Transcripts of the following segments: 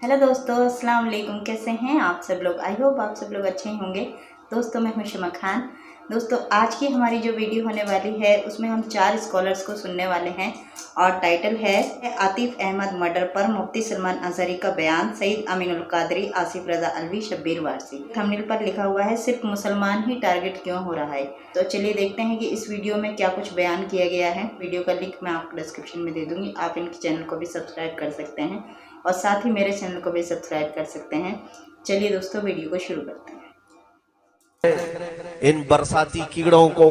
Hello दोस्तों, अस्सलाम वालेकुम। कैसे हैं आप सब लोग? आई होप आप सब लोग अच्छे ही होंगे। दोस्तों, मैं हूं शमा खान। दोस्तों, आज की हमारी जो वीडियो होने वाली है उसमें हम 4 स्कॉलर्स को सुनने वाले हैं और टाइटल है आतिफ अहमद मर्डर पर मुफ्ती सलमान अजहरी का बयान, सईद अमीनुल कादरी, आसिफ रजा अलवी, शब्बीर वारसी। थंबनेल पर लिखा हुआ है सिर्फ मुसलमान ही टारगेट क्यों हो रहा है। तो चलिए देखते हैं कि इस वीडियो में क्या कुछ बयान किया गया है। वीडियो का लिंक मैं आपको डिस्क्रिप्शन में दे दूँगी। आप इनके चैनल को भी सब्सक्राइब कर सकते हैं और साथ ही मेरे चैनल को भी सब्सक्राइब कर सकते हैं। चलिए दोस्तों, वीडियो को शुरू करते हैं। इन बरसाती कीड़ों को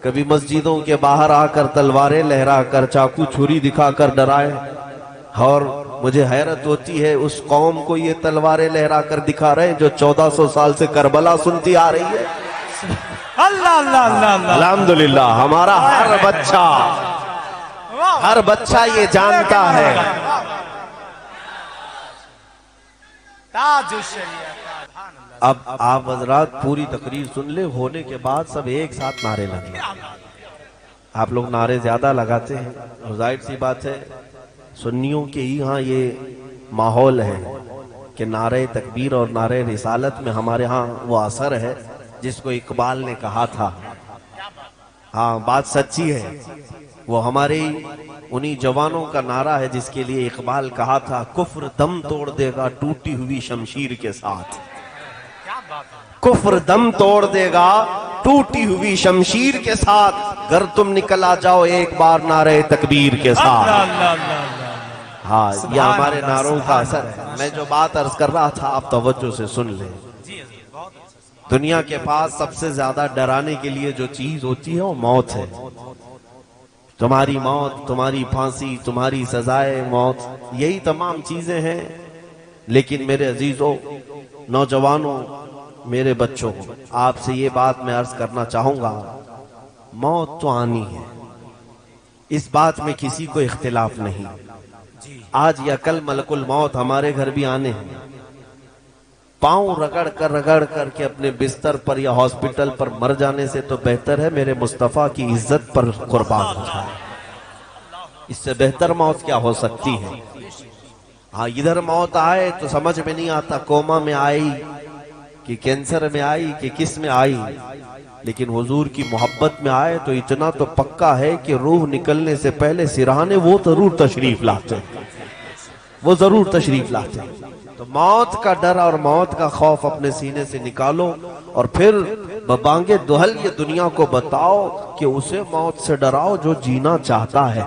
कभी मस्जिदों के बाहर आकर तलवारें लहराकर, चाकू छुरी दिखाकर डराए, और मुझे हैरत होती है उस कौम को ये तलवारें लहराकर दिखा रहे हैं जो 1400 साल से करबला सुनती आ रही है। अल्लाह अल्लाह अल्लाह अल्हम्दुलिल्लाह, हमारा हर बच्चा ये जानता है। अब आप हजरात पूरी तकरीर सुन ले, होने के बाद सब एक साथ नारे लगे। आप लोग नारे ज्यादा लगाते हैं और जाहिर सी बात है सुन्नियों के ही यहाँ ये माहौल है कि नारे तकबीर और नारे रिसालत में हमारे यहाँ वो असर है जिसको इकबाल ने कहा था। हाँ, बात सच्ची है। वो हमारे उन्हीं जवानों का नारा है जिसके लिए इकबाल कहा था, कुफ्र दम तोड़ देगा टूटी हुई शमशीर के साथ। कुफ्र दम तोड़ देगा टूटी हुई शमशीर के साथ, अगर तुम निकल आ जाओ एक बार नारे तकबीर के साथ। हाँ, ये हमारे नारों का असर है। मैं जो बात अर्ज कर रहा था आप तवज्जो से सुन ले। दुनिया के पास सबसे ज्यादा डराने के लिए जो चीज होती है वो मौत है। तुम्हारी मौत, तुम्हारी फांसी, तुम्हारी सजाए मौत, यही तमाम चीजें हैं। लेकिन मेरे अजीजों, नौजवानों, मेरे बच्चों, आपसे ये बात मैं अर्ज करना चाहूंगा, मौत तो आनी है, इस बात में किसी को इख्तिलाफ नहीं। आज या कल मलकुल मौत हमारे घर भी आने हैं। पांव रगड़ कर के अपने बिस्तर पर या हॉस्पिटल पर मर जाने से तो बेहतर है मेरे मुस्तफा की इज्जत पर कुर्बान हो जाए। इससे बेहतर मौत क्या हो सकती है। हाँ, इधर मौत आए तो समझ में नहीं आता कोमा में आई कि कैंसर में आई कि किस में आई, लेकिन हुजूर की मोहब्बत में आए तो इतना तो पक्का है कि रूह निकलने से पहले सिरहाने वो जरूर तशरीफ लाते हैं, वो जरूर तशरीफ लाते हैं। तो मौत का डर और मौत का खौफ अपने सीने से निकालो और फिर बबांगे दुहल ये दुनिया को बताओ कि उसे मौत से डराओ जो जीना चाहता है।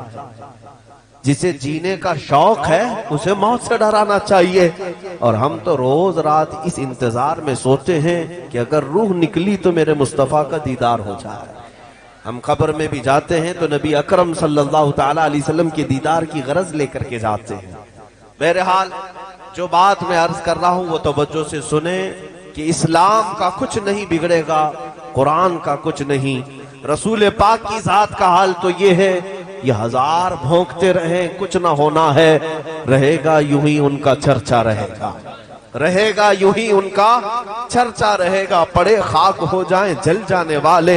जिसे जीने का शौक है उसे मौत से डराना चाहिए। और हम तो रोज रात इस इंतजार में सोते हैं कि अगर रूह निकली तो मेरे मुस्तफा का दीदार हो जाए। हम कब्र में भी जाते हैं तो नबी अकरम सल्लल्लाहु तआला अलैहि वसल्लम के दीदार की गरज लेकर के जाते हैं। बहरहाल, जो बात मैं अर्ज कर रहा हूं वो तवज्जो से सुने कि इस्लाम का कुछ नहीं बिगड़ेगा, कुरान का कुछ नहीं, रसूल पाक की जात का हाल तो ये है, ये हजार भौंकते रहे कुछ ना होना है, रहेगा यूं ही उनका चर्चा रहेगा, रहेगा यूं ही उनका चर्चा रहेगा। पड़े खाक हो जाएं जल जाने वाले,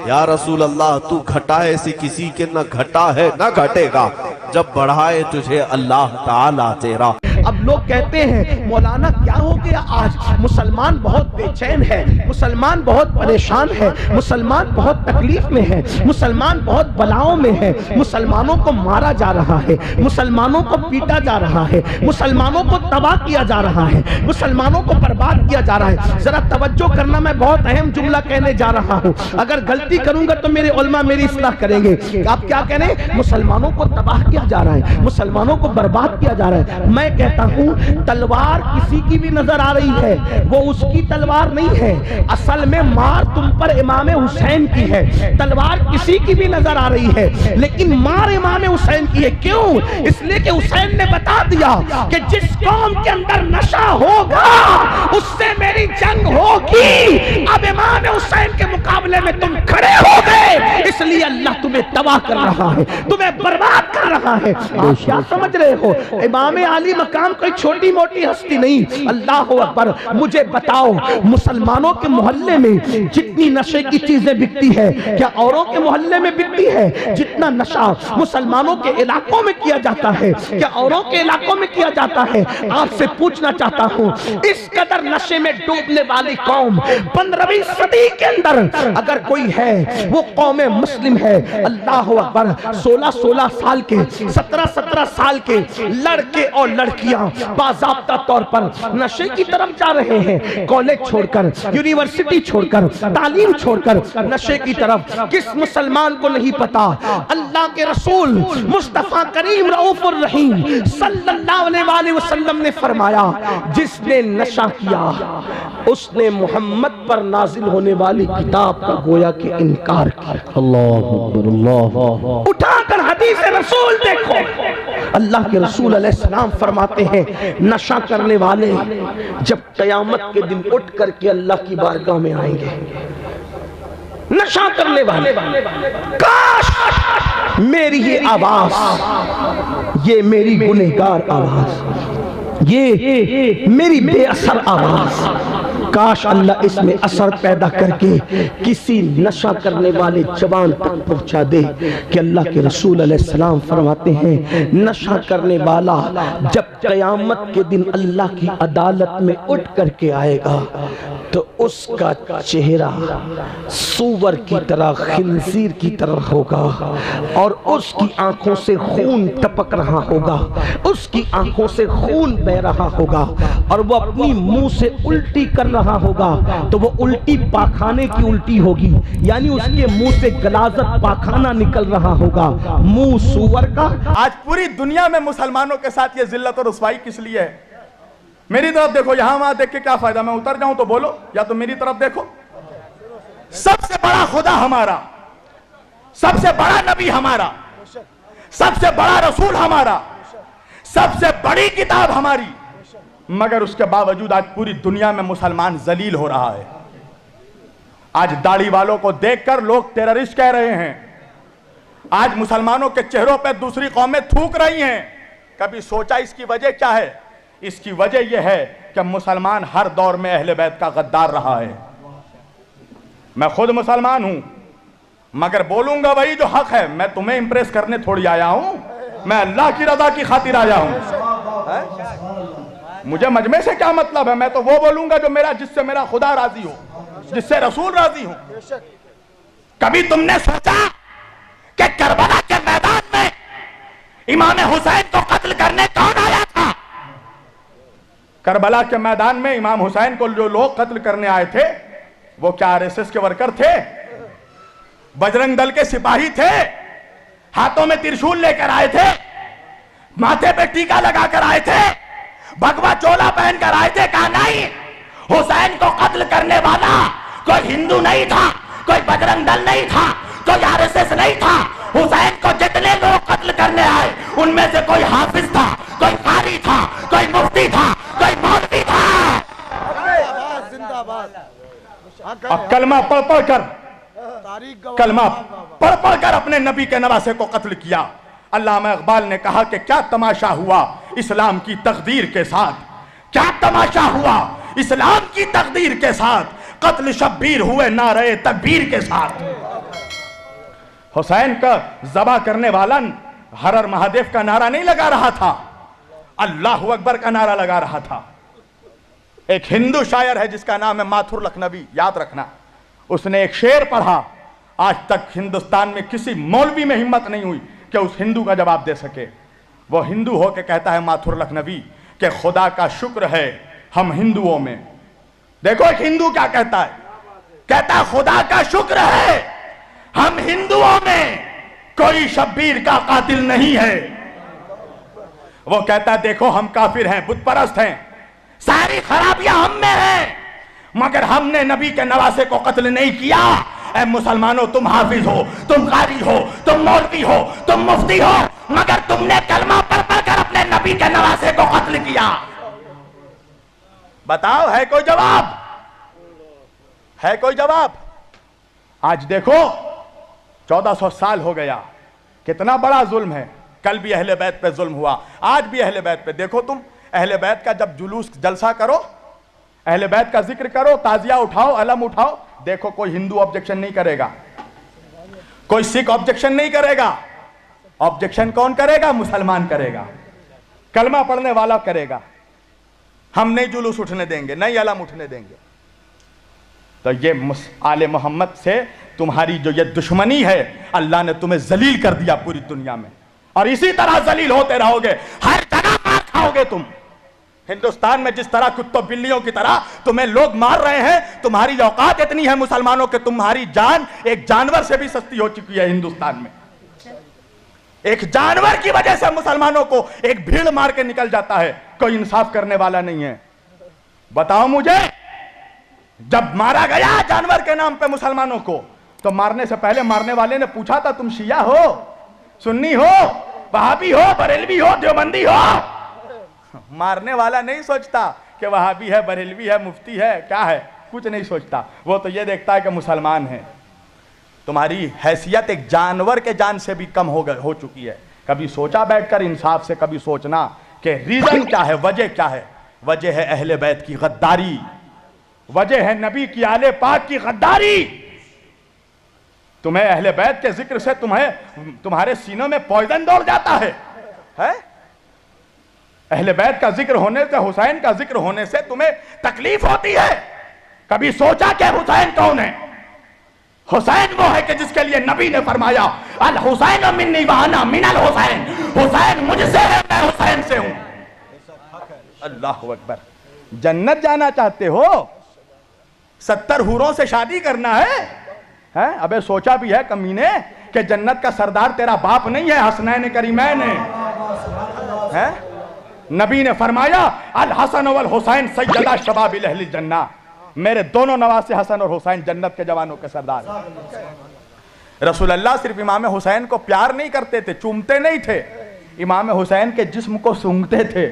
या रसूल अल्लाह तू घटाए से किसी के न घटा है न घटेगा, जब बढ़ाए तुझे अल्लाह ताला तेरा। अब लोग कहते हैं मौलाना क्या हो गया, आज मुसलमान बहुत बेचैन है, मुसलमान बहुत परेशान है, मुसलमान बहुत तकलीफ में है, मुसलमान बहुत बलाओं में है, मुसलमानों को मारा जा रहा है, मुसलमानों को पीटा जा रहा है, मुसलमानों को तबाह किया जा रहा है, मुसलमानों को बर्बाद किया जा रहा है। जरा तवज्जो करना, मैं बहुत अहम जुमला कहने जा रहा हूँ। अगर गलती करूंगा तो मेरे उलमा मेरी इस्लाह करेंगे। आप क्या कह रहे हैं? मुसलमानों को तबाह किया जा रहा है, मुसलमानों को बर्बाद किया जा रहा है। मैं कहता हूं तलवार किसी की भी नजर आ रही है, वो उसकी तलवार नहीं है, असल में मार तुम पर इमाम हुसैन की है। तलवार किसी की भी नजर आ रही है लेकिन मार इमाम हुसैन की है। क्यों? इसलिए कि हुसैन ने बता दिया कि जिस कौम के अंदर नशा होगा उससे मेरी जंग होगी। अब इमाम हुसैन के मुकाबले में तुम खड़े हो गए, इसलिए अल्लाह तुम्हें तबाह कर रहा है, तुम्हें बर्बाद कर रहा है। आप क्या समझ रहे हो? इमाम आली मकाम नाम कोई छोटी मोटी हस्ती नहीं। अल्लाह अकबर। मुझे बताओ मुसलमानों के मोहल्ले में जितनी नशे की चीजें बिकती है, क्या औरों के मोहल्ले में बिकती है? जितना नशा मुसलमानों के इलाकों में किया जाता है, क्या औरों के इलाकों में किया जाता है? आपसे पूछना चाहता हूं, इस कदर नशे में डूबने वाली कौम 15वीं सदी के अंदर अगर कोई है, वो कौम मुस्लिम है। अल्लाह अकबर। 16-16 साल के, 17-17 साल के लड़के और लड़कियां बाज़ाब्ता तौर पर नशे की तरफ जा रहे हैं। कॉलेज छोड़कर, यूनिवर्सिटी छोड़कर, तालीम छोड़कर नशे की तरफ। किस मुसलमान को नहीं पता अल्लाह के रसूल मुस्तफा करीम रऊफुर रहीम सल्लल्लाहु अलैहि वसल्लम ने फरमाया, जिसने नशा किया उसने मोहम्मद पर नाजिल होने वाली किताब का गोया के इनकार किया। अल्लाह अकबर। अल्लाह। उठाकर हदीस रसूल देखो, अल्लाह के रसूल अलैहिस्सलाम फरमाते हैं, नशा करने वाले जब क़यामत के दिन उठ करके अल्लाह की बारगाह में आएंगे, नशा करने वाले, काश मेरी ये आवाज, ये मेरी गुनहगार आवाज, ये मेरी बेअसर आवाज, काश अल्लाह इसमें असर पैदा करके किसी नशा करने वाले जवान तक पहुंचा दे। कि अल्लाह के रसूल अलैहिस्सलाम फरमाते हैं, नशा करने वाला जब क़यामत के दिन अल्लाह की अदालत में उठ करके आएगा तो उसका चेहरा सूअर की तरह, खिंजीर की तरह होगा और उसकी आंखों से खून टपक रहा होगा, उसकी आंखों से खून बह रहा होगा और वो अपनी मुंह से उल्टी कर रहा होगा तो वो उल्टी पाखाने की उल्टी होगी, यानी उसके मुंह से गलाजत पाखाना निकल रहा होगा, मुंह सूअर का। आज पूरी दुनिया में मुसलमानों के साथ ये जिल्लत और रुसवाई किस लिए है? मेरी तरफ देखो, यहां वहां देख के क्या फायदा? मैं उतर जाऊं तो बोलो, या तो मेरी तरफ देखो। सबसे बड़ा खुदा हमारा, सबसे बड़ा नबी हमारा, सबसे बड़ा रसूल हमारा, सबसे बड़ी किताब हमारी, मगर उसके बावजूद आज पूरी दुनिया में मुसलमान जलील हो रहा है। आज दाढ़ी वालों को देखकर लोग टेररिस्ट कह रहे हैं, आज मुसलमानों के चेहरों पर दूसरी कौमें थूक रही हैं। कभी सोचा इसकी वजह क्या है? इसकी वजह यह है कि मुसलमान हर दौर में अहले बैत का गद्दार रहा है। मैं खुद मुसलमान हूं, मगर बोलूंगा वही जो हक है। मैं तुम्हें इंप्रेस करने थोड़ी आया हूं, मैं अल्लाह की रजा की खातिर आया हूं। मुझे मजमे से क्या मतलब है? मैं तो वो बोलूंगा जो मेरा, जिससे मेरा खुदा राजी हो, जिससे रसूल राजी हो। कभी तुमने सोचा कि करबला के मैदान में इमाम हुसैन को कत्ल करने कौन आया था? करबला के मैदान में इमाम हुसैन को जो लोग कत्ल करने आए थे, वो क्या आरएसएस के वर्कर थे? बजरंग दल के सिपाही थे? हाथों में त्रिशूल लेकर आए थे? माथे पे टीका लगाकर आए थे? भगवा चोला पहनकर आए थे? कहा नहीं, हुसैन को कत्ल करने वाला कोई हिंदू नहीं था, कोई बजरंग दल नहीं था, कोई आरएसएस नहीं था। हुसैन को जितने लोग कत्ल करने आए उनमें से कोई हाफिज था, कोई कारी था, कोई मुफ्ती था, कोई मौलवी था। अब कलमा पढ़ पढ़ कर अपने नबी के नवासे को कत्ल किया। अल्लामा इकबाल ने कहा कि क्या तमाशा हुआ इस्लाम की तकदीर के साथ, क्या तमाशा हुआ इस्लाम की तकदीर के साथ, कत्ल शब्बीर हुए नारे तकबीर के साथ। हुसैन का ज़बा करने वाला हर हर महादेव का नारा नहीं लगा रहा था, अल्लाह अकबर का नारा लगा रहा था। एक हिंदू शायर है जिसका नाम है माथुर लखनवी, याद रखना। उसने एक शेर पढ़ा, आज तक हिंदुस्तान में किसी मौलवी में हिम्मत नहीं हुई कि उस हिंदू का जवाब दे सके। वो हिंदू हो के कहता है माथुर लखनवी कि खुदा का शुक्र है हम हिंदुओं में। देखो एक हिंदू क्या कहता है, कहता है खुदा का शुक्र है हम हिंदुओं में कोई शब्बीर का कातिल नहीं है। वो कहता है देखो हम काफिर हैं, बुत परस्त हैं, सारी खराबियां हम में हैं, मगर हमने नबी के नवासे को कत्ल नहीं किया। ऐ मुसलमानों, तुम हाफिज हो, तुम कारी हो, तुम मौलवी हो, तुम मुफ्ती हो, मगर तुमने कलमा पढ़ पढ़ कर अपने नबी के नवासे को कत्ल किया। बताओ है कोई जवाब? है कोई जवाब? आज देखो 1400 साल हो गया, कितना बड़ा जुल्म है। कल भी अहले बैत पे जुल्म हुआ, आज भी अहले बैत पे। देखो तुम اہل بیت کا جب جلوس جلسہ کرو, اہل بیت کا ذکر کرو, تازیہ اٹھاؤ, علم اٹھاؤ, دیکھو کوئی ہندو آبجیکشن نہیں کرے گا, کوئی سکھ آبجیکشن نہیں کرے گا. آبجیکشن کون کرے گا؟ مسلمان کرے گا, کلمہ پڑھنے والا کرے گا. ہم نہیں جلوس اٹھنے دیں گے, نہیں علم اٹھنے دیں گے. تو یہ آل محمد سے تمہاری جو یہ دشمنی ہے, اللہ نے تمہیں ذلیل کر دیا پوری دنیا میں, اور اسی طرح ذلیل ہوتے رہو گے, ہر جگہ مار کھاؤ گے تم. ہندوستان میں جس طرح کتوں بلیوں کی طرح تمہیں لوگ مار رہے ہیں, تمہاری اوقات اتنی ہے مسلمانوں کہ تمہاری جان ایک جانور سے بھی سستی ہو چکی ہے ہندوستان میں. ایک جانور کی وجہ سے مسلمانوں کو ایک بھیڑ مار کے نکل جاتا ہے, کوئی انصاف کرنے والا نہیں ہے. بتاؤ مجھے, جب مارا گیا جانور کے نام پہ مسلمانوں کو, تو مارنے سے پہلے مارنے والے نے پوچھا تھا تم شیعہ ہو, سنی ہو, وہابی ہو, بریلوی ہو, دیوبندی ہو؟ مارنے والا نہیں سوچتا کہ وہابی ہے, بریلوی ہے, مفتی ہے, کیا ہے, کچھ نہیں سوچتا. وہ تو یہ دیکھتا ہے کہ مسلمان ہے. تمہاری حیثیت ایک جانور کے جان سے بھی کم ہو چکی ہے. کبھی سوچا بیٹھ کر انصاف سے, کبھی سوچنا کہ ریزن کیا ہے, وجہ کیا ہے؟ وجہ ہے اہل بیت کی غداری, وجہ ہے نبی کی آل پاک کی غداری. تمہیں اہل بیت کے ذکر سے تمہارے سینوں میں پوائزن دوڑ جاتا ہے. اہل بیت کا ذکر ہونے سے, حسین کا ذکر ہونے سے تمہیں تکلیف ہوتی ہے. کبھی سوچا کہ حسین کون ہے؟ حسین وہ ہے کہ جس کے لیے نبی نے فرمایا الحسین منی وانا من الحسین, حسین مجھ سے ہے, میں حسین سے ہوں. اللہ اکبر. جنت جانا چاہتے ہو, 70 حوروں سے شادی کرنا ہے؟ ابے سوچا بھی ہے کمینے کہ جنت کا سردار تیرا باپ نہیں ہے, حسنین کریمین ہے. نبی نے فرمایا الحسن والحسین سیدہ شباب اہل الجنہ, میرے دونوں نواسے حسن اور حسین جنت کے جوانوں کے سردار. رسول اللہ صرف امام حسین کو پیار نہیں کرتے تھے, چومتے نہیں تھے, امام حسین کے جسم کو سونگھتے تھے.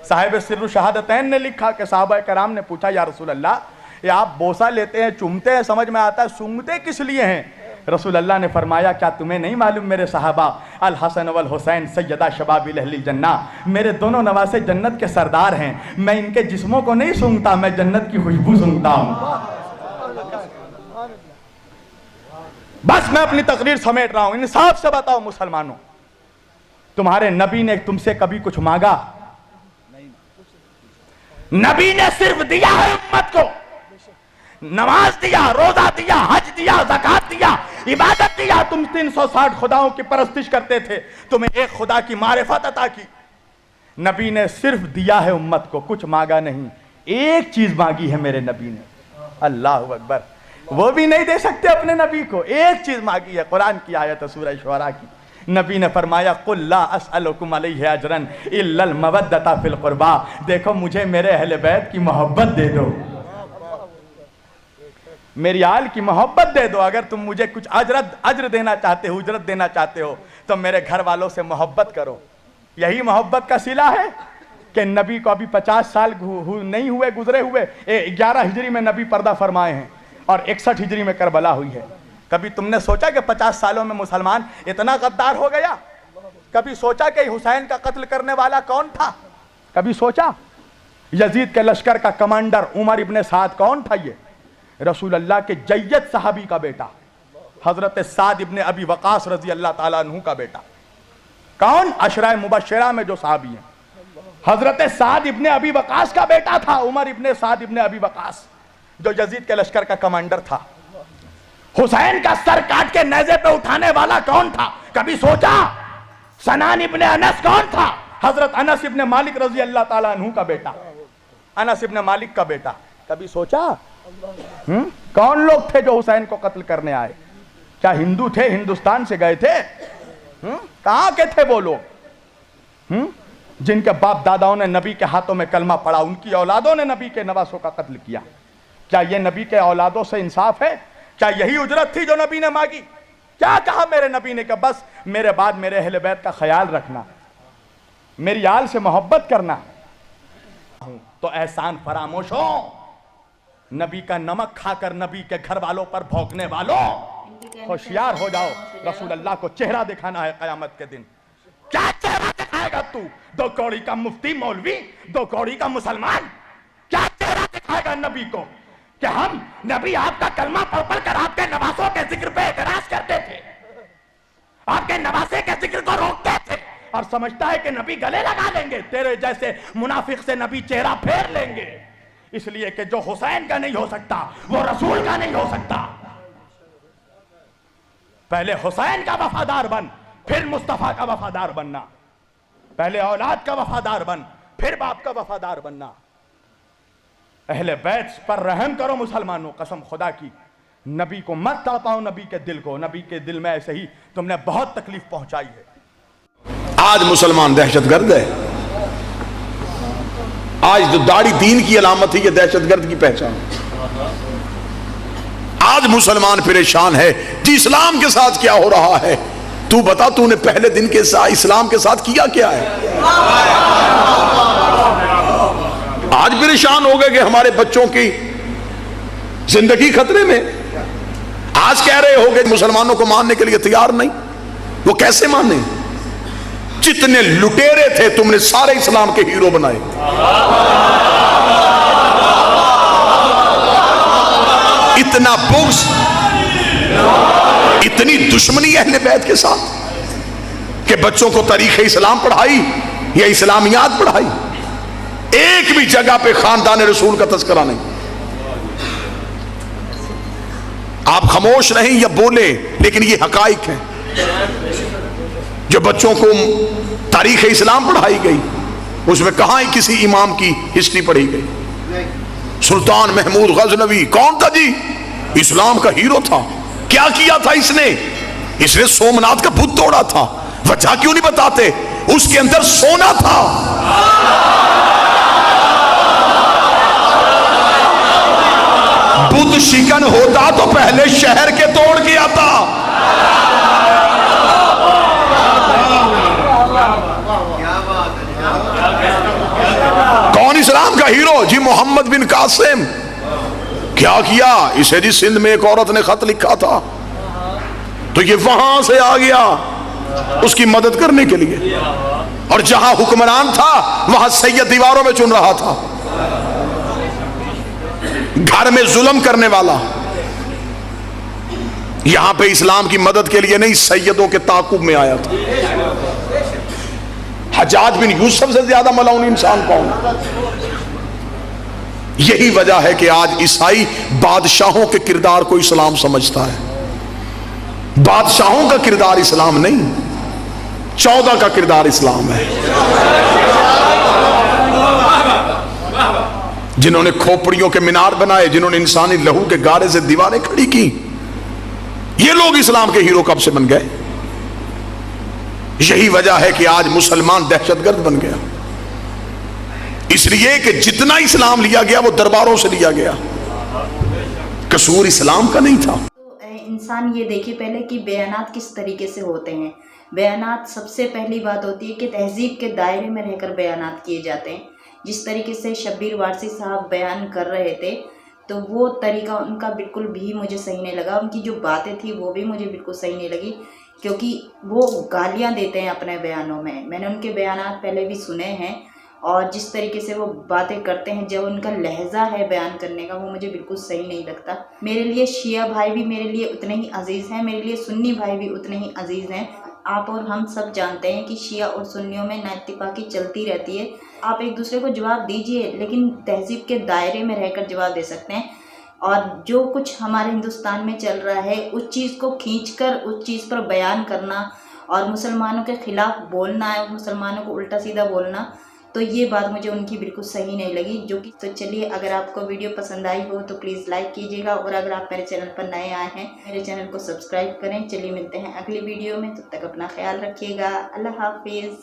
صاحب سر الشہادتین نے لکھا کہ صحابہ کرام نے پوچھا یا رسول اللہ, یہ آپ بوسہ لیتے ہیں, چومتے ہیں, سمجھ میں آتا ہے, سونگھتے کس لیے ہیں؟ رسول اللہ نے فرمایا کیا تمہیں نہیں معلوم میرے صحابہ, الحسن والحسین سیدہ شباب اہل الجنہ, میرے دونوں نواسے جنت کے سردار ہیں, میں ان کے جسموں کو نہیں سونگھتا, میں جنت کی خوشبو سونگھتا ہوں. بس میں اپنی تقریر سمیٹ رہا ہوں. انصاف سے بتاؤ مسلمانوں, تمہارے نبی نے تم سے کبھی کچھ مانگا؟ نبی نے صرف دیا ہے امت کو, نماز دیا, روزہ دیا, حج دیا, زکات دیا, عبادت دیا. تم 360 خداؤں کی پرستش کرتے تھے, تمہیں ایک خدا کی معرفت عطا کی. نبی نے صرف دیا ہے امت کو, کچھ مانگا نہیں. ایک چیز مانگی ہے میرے نبی نے, اللہ اکبر, وہ بھی نہیں دے سکتے اپنے نبی کو. ایک چیز مانگی ہے, قرآن کی آیت ہے سورہ شعراء کی. نبی نے فرمایا قُلْ لَا أَسْأَلُكُمْ عَلَيْهِ أَجْرًا إِلَّا الْمَوَدَّةَ فِي الْقُرْبَى, دیکھو مجھے میرے اہل بیت کی محبت دے دو, میری آل کی محبت دے دو. اگر تم مجھے کچھ اجر دینا چاہتے ہو, اجرت دینا چاہتے ہو, تو میرے گھر والوں سے محبت کرو. یہی محبت کا صلہ ہے کہ نبی کو ابھی 50 سال نہیں ہوئے گزرے ہوئے, 11 ہجری میں نبی پردہ فرمائے ہیں اور 61 ہجری میں کربلا ہوئی ہے. کبھی تم نے سوچا کہ 50 سالوں میں مسلمان اتنا غدار ہو گیا؟ کبھی سوچا کہ حسین کا قتل کرنے والا کون تھا؟ کبھی سوچا یزید کے لشکر کا کمانڈر عمر ابن سعد کون تھا؟ یہ رسول اللہ کے جید صحابی کا بیٹا, حضرت سعد ابن ابی وقاص رضی اللہ تعالیٰ عنہ کا بیٹا. کون؟ عشرہ مبشرہ میں جو صحابی ہیں, حضرت سعد ابن ابی وقاص کا بیٹا تھا عمر ابن سعد ابن ابی وقاص, جو یزید کے لشکر کا کمانڈر تھا. حسین کا سر کاٹ کے نیزے پہ اٹھانے والا کون تھا؟ کبھی سوچا؟ سنان ابن انس کون تھا؟ حضرت انس ابن مالک رضی اللہ تعالیٰ عنہ کا بیٹا, انس ابن مالک کا بیٹا. کبھی سوچا کون لوگ تھے جو حسین کو قتل کرنے آئے؟ کیا ہندو تھے, ہندوستان سے گئے تھے؟ کہاں کے تھے وہ لوگ جن کے باپ داداؤں نے نبی کے ہاتھوں میں کلمہ پڑھا, ان کی اولادوں نے نبی کے نواسوں کا قتل کیا؟ کیا یہ نبی کے اولادوں سے انصاف ہے؟ کیا یہی اجرت تھی جو نبی نے مانگی؟ کیا کہا میرے نبی نے کہ بس میرے بعد میرے اہل بیت کا خیال رکھنا, میری آل سے محبت کرنا, تو احسان فراموش ہو. نبی کا نمک کھا کر نبی کے گھر والوں پر بھونکنے والوں, ہوشیار ہو جاؤ. رسول اللہ کو چہرہ دکھانا ہے قیامت کے دن. کیا چہرہ دکھانا दिखाएगा तू? 2 कौड़ी का मुफ्ती मौलवी, 2 कौड़ी का मुसलमान, क्या चेहरा दिखाएगा नबी को कि हम नबी आपका कलमा पढ़ पढ़ कर आपके नवासों के जिक्र पे एतराज करते थे, आपके नवासे के जिक्र को रोकते थे, और समझता है कि नबी गले लगा लेंगे, तेरे जैसे मुनाफिक से नबी चेहरा फेर लेंगे। इसलिए कि जो हुसैन का नहीं हो सकता वो रसूल का नहीं हो सकता। पहले हुसैन का वफादार बन, फिर मुस्तफा का वफादार बनना। पहले औलाद का वफादार बन, फिर बाप का वफादार बनना। अहले बैत पर रहम करो मुसलमानों, कसम खुदा की, नबी को मत तड़पाओ, नबी के दिल को। नबी के दिल में ऐसे ही तुमने बहुत तकलीफ पहुंचाई है। आज मुसलमान दहशतगर्द है। आज जो दाढ़ी दीन की अलामत है, ये दहशतगर्द की पहचान। आज मुसलमान परेशान है कि इस्लाम के साथ क्या हो रहा है। तू बता, तूने पहले दिन के साथ इस्लाम के साथ किया क्या है? आज परेशान हो गए कि हमारे बच्चों की जिंदगी खतरे में। आज कह रहे हो गए मुसलमानों को मानने के लिए तैयार नहीं। वो कैसे माने? जितने लुटेरे थे तुमने सारे इस्लाम के हीरो बनाए। इतना बुग़्ज़, इतनी दुश्मनी अहले बैत के साथ कि बच्चों को तारीख़ इस्लाम पढ़ाई या इस्लामियात पढ़ाई। एक भी जगह पे खानदान रसूल का तज़किरा नहीं। आप खामोश रहें या बोले, लेकिन ये हकाइक हैं। जो बच्चों को तारीख़ इस्लाम पढ़ाई गई, उसमें कहाँ ही किसी इमाम की हिस्ट्री पढ़ी गई। सुल्तान महमूद गजनवी कौन था जी? इस्लाम का हीरो था। क्या किया था इसने? इसने सोमनाथ का बुत तोड़ा था। वजह क्यों नहीं बताते? उसके अंदर सोना था। बुत शिकन होता तो पहले शहर के तोड़ के आता। कौन इस्लाम का हीरो जी? मोहम्मद बिन कासिम। क्या किया इसे जी? सिंध में एक औरत ने खत लिखा था तो ये वहां से आ गया उसकी मदद करने के लिए, और जहां हुक्मरान था वहां सैयद दीवारों में चुन रहा था। घर में जुल्म करने वाला यहां पे इस्लाम की मदद के लिए नहीं, सैयदों के ताकुब में आया था। हज्जाज बिन यूसुफ से ज्यादा मलाउन इंसान कौन? यही वजह है कि आज ईसाई बादशाहों के किरदार को इस्लाम समझता है। बादशाहों का किरदार इस्लाम नहीं, 14 का किरदार इस्लाम है। जिन्होंने खोपड़ियों के मीनार बनाए, जिन्होंने इंसानी लहू के गारे से दीवारें खड़ी की, ये लोग इस्लाम के हीरो कब से बन गए? यही वजह है कि आज मुसलमान दहशतगर्द बन गया। इसलिए कि जितना इस्लाम लिया गया वो दरबारों से लिया गया, कसूर इस्लाम का नहीं था। तो इंसान ये देखिए पहले कि बयानात किस तरीके से होते हैं। बयानात सबसे पहली बात होती है कि तहजीब के दायरे में रहकर बयानात किए जाते हैं। जिस तरीके से शब्बीर वारसी साहब बयान कर रहे थे तो वो तरीका उनका बिल्कुल भी मुझे सही नहीं लगा। उनकी जो बातें थी वो भी मुझे बिल्कुल सही नहीं लगी, क्योंकि वो गालियां देते हैं अपने बयानों में। मैंने उनके बयानात पहले भी सुने हैं, और जिस तरीके से वो बातें करते हैं, जब उनका लहजा है बयान करने का, वो मुझे बिल्कुल सही नहीं लगता। मेरे लिए शिया भाई भी मेरे लिए उतने ही अजीज़ हैं, मेरे लिए सुन्नी भाई भी उतने ही अजीज़ हैं। आप और हम सब जानते हैं कि शिया और सुन्नियों में नाइत्तेफाकी चलती रहती है। आप एक दूसरे को जवाब दीजिए, लेकिन तहजीब के दायरे में रहकर जवाब दे सकते हैं। और जो कुछ हमारे हिंदुस्तान में चल रहा है, उस चीज़ को खींचकर उस चीज़ पर बयान करना और मुसलमानों के ख़िलाफ़ बोलना है, मुसलमानों को उल्टा सीधा बोलना, तो ये बात मुझे उनकी बिल्कुल सही नहीं लगी। जो कि तो चलिए, अगर आपको वीडियो पसंद आई हो तो प्लीज़ लाइक कीजिएगा, और अगर आप मेरे चैनल पर नए आए हैं मेरे चैनल को सब्सक्राइब करें। चलिए मिलते हैं अगली वीडियो में, तब तक अपना ख्याल रखिएगा। अल्लाह हाफिज़।